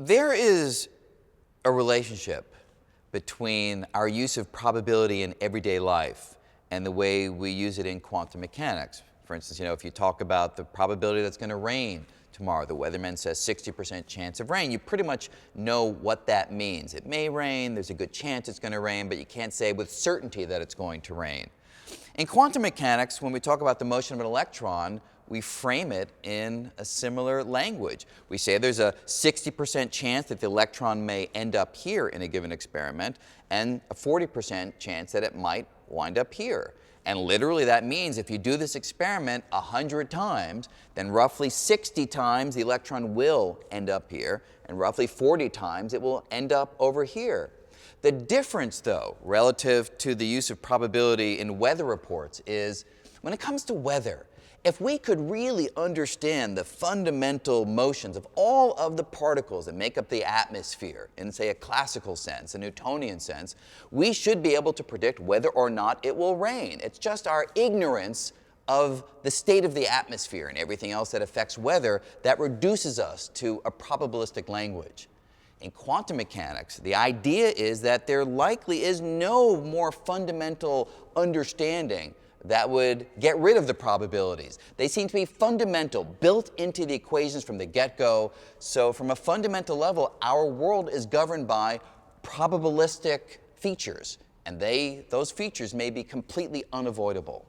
There is a relationship between our use of probability in everyday life and the way we use it in quantum mechanics. For instance, if you talk about the probability that's going to rain tomorrow, the weatherman says 60% chance of rain, you pretty much know what that means. It may rain, there's a good chance it's going to rain, but you can't say with certainty that it's going to rain. In quantum mechanics, when we talk about the motion of an electron, we frame it in a similar language. We say there's a 60% chance that the electron may end up here in a given experiment, and a 40% chance that it might wind up here. And literally that means if you do this experiment 100 times, then roughly 60 times the electron will end up here, and roughly 40 times it will end up over here. The difference, though, relative to the use of probability in weather reports is when it comes to weather, if we could really understand the fundamental motions of all of the particles that make up the atmosphere in, say, a classical sense, a Newtonian sense, we should be able to predict whether or not it will rain. It's just our ignorance of the state of the atmosphere and everything else that affects weather that reduces us to a probabilistic language. In quantum mechanics, the idea is that there likely is no more fundamental understanding that would get rid of the probabilities. They seem to be fundamental, built into the equations from the get-go. So from a fundamental level, our world is governed by probabilistic features, and those features may be completely unavoidable.